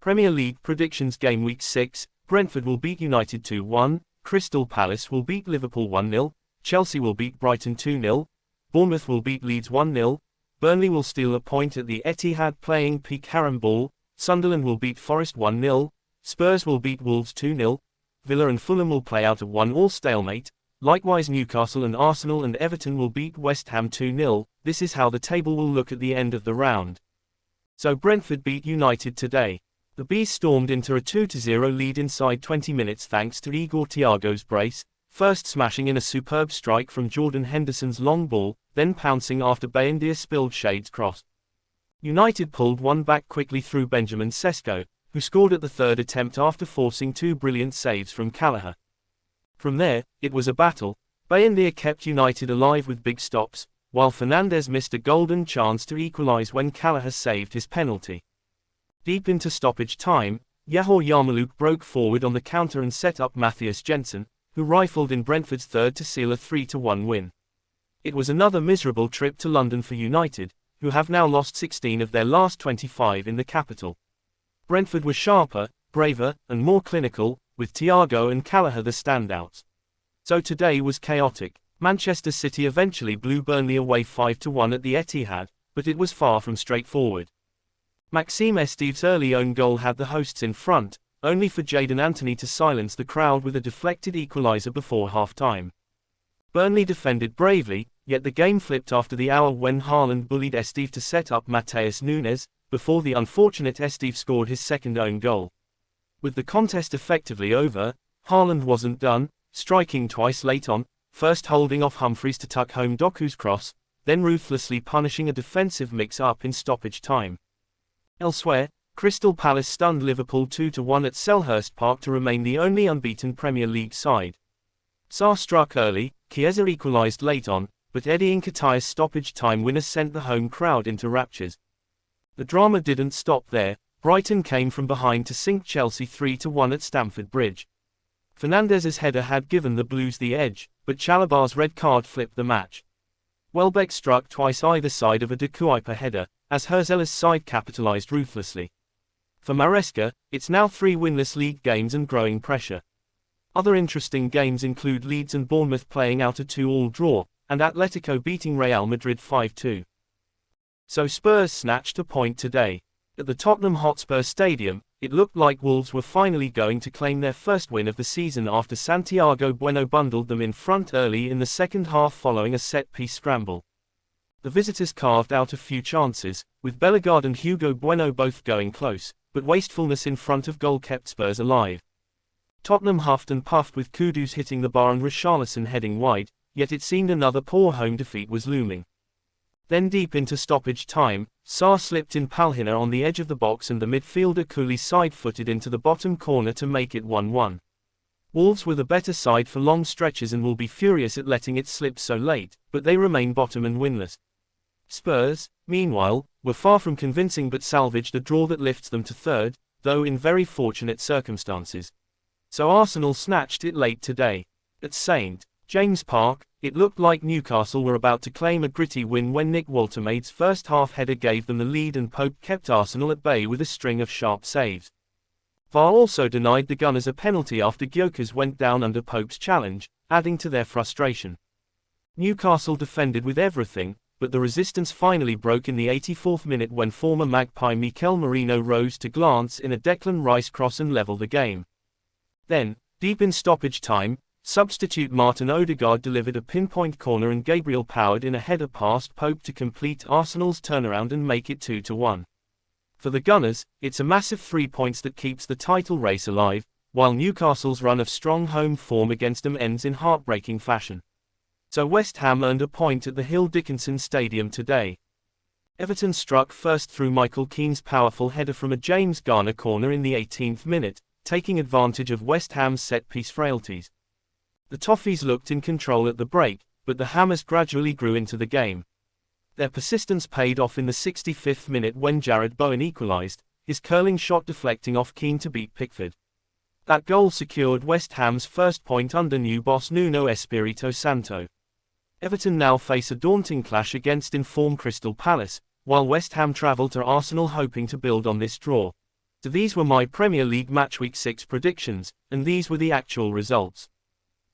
Premier League predictions: Game Week 6, Brentford will beat United 2-1, Crystal Palace will beat Liverpool 1-0, Chelsea will beat Brighton 2-0, Bournemouth will beat Leeds 1-0, Burnley will steal a point at the Etihad playing peak Harram ball, Sunderland will beat Forest 1-0, Spurs will beat Wolves 2-0, Villa and Fulham will play out a 1-1 stalemate, likewise Newcastle and Arsenal and Everton will beat West Ham 2-0, this is how the table will look at the end of the round. So Brentford beat United today. The Bees stormed into a 2-0 lead inside 20 minutes thanks to Igor Thiago's brace, first smashing in a superb strike from Jordan Henderson's long ball, then pouncing after Bayindir spilled Shade's cross. United pulled one back quickly through Benjamin Sesko, who scored at the third attempt after forcing two brilliant saves from Callagher. From there, it was a battle. Bayindir kept United alive with big stops, while Fernandes missed a golden chance to equalise when Callagher saved his penalty. Deep into stoppage time, Yahor Yarmouk broke forward on the counter and set up Matthias Jensen, who rifled in Brentford's third to seal a 3-1 win. It was another miserable trip to London for United, who have now lost 16 of their last 25 in the capital. Brentford were sharper, braver, and more clinical, with Thiago and Callagher the standouts. So today was chaotic. Manchester City eventually blew Burnley away 5-1 at the Etihad, but it was far from straightforward. Maxime Esteve's early own goal had the hosts in front, only for Jadon Anthony to silence the crowd with a deflected equaliser before half-time. Burnley defended bravely, yet the game flipped after the hour when Haaland bullied Esteve to set up Matheus Nunes, before the unfortunate Esteve scored his second own goal. With the contest effectively over, Haaland wasn't done, striking twice late on, first holding off Humphries to tuck home Doku's cross, then ruthlessly punishing a defensive mix-up in stoppage time. Elsewhere, Crystal Palace stunned Liverpool 2-1 at Selhurst Park to remain the only unbeaten Premier League side. Sarr struck early, Chiesa equalised late on, but Eddie Nketiah's stoppage time winner sent the home crowd into raptures. The drama didn't stop there. Brighton came from behind to sink Chelsea 3-1 at Stamford Bridge. Fernandes's header had given the Blues the edge, but Chalabar's red card flipped the match. Welbeck struck twice either side of a De Kuiper header, as Herzella's side capitalised ruthlessly. For Maresca, it's now 3 winless league games and growing pressure. Other interesting games include Leeds and Bournemouth playing out a 2-2 draw, and Atletico beating Real Madrid 5-2. So Spurs snatched a point today. At the Tottenham Hotspur Stadium, it looked like Wolves were finally going to claim their first win of the season after Santiago Bueno bundled them in front early in the second half following a set-piece scramble. The visitors carved out a few chances, with Bellegarde and Hugo Bueno both going close, but wastefulness in front of goal kept Spurs alive. Tottenham huffed and puffed with Kudus hitting the bar and Richarlison heading wide, yet it seemed another poor home defeat was looming. Then deep into stoppage time, Sarr slipped in Palhinha on the edge of the box and the midfielder Cooley side-footed into the bottom corner to make it 1-1. Wolves were the better side for long stretches and will be furious at letting it slip so late, but they remain bottom and winless. Spurs, meanwhile, were far from convincing but salvaged a draw that lifts them to third, though in very fortunate circumstances. So Arsenal snatched it late today. At St. James Park, it looked like Newcastle were about to claim a gritty win when Nick Waltermaid's first half header gave them the lead and Pope kept Arsenal at bay with a string of sharp saves. VAR also denied the Gunners a penalty after Gyökeres went down under Pope's challenge, adding to their frustration. Newcastle defended with everything, but the resistance finally broke in the 84th minute when former Magpie Mikel Merino rose to glance in a Declan Rice cross and levelled the game. Then, deep in stoppage time, substitute Martin Odegaard delivered a pinpoint corner and Gabriel powered in a header past Pope to complete Arsenal's turnaround and make it 2-1. For the Gunners, it's a massive 3 points that keeps the title race alive, while Newcastle's run of strong home form against them ends in heartbreaking fashion. So West Ham earned a point at the Hill Dickinson Stadium today. Everton struck first through Michael Keane's powerful header from a James Garner corner in the 18th minute, taking advantage of West Ham's set-piece frailties. The Toffees looked in control at the break, but the Hammers gradually grew into the game. Their persistence paid off in the 65th minute when Jared Bowen equalised, his curling shot deflecting off Keane to beat Pickford. That goal secured West Ham's first point under new boss Nuno Espirito Santo. Everton now face a daunting clash against informed Crystal Palace, while West Ham travel to Arsenal hoping to build on this draw. So these were my Premier League Match Week 6 predictions, and these were the actual results.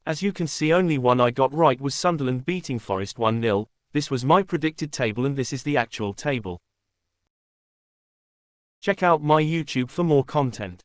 As you can see, only one I got right was Sunderland beating Forest 1-0. This was my predicted table and this is the actual table. Check out my YouTube for more content.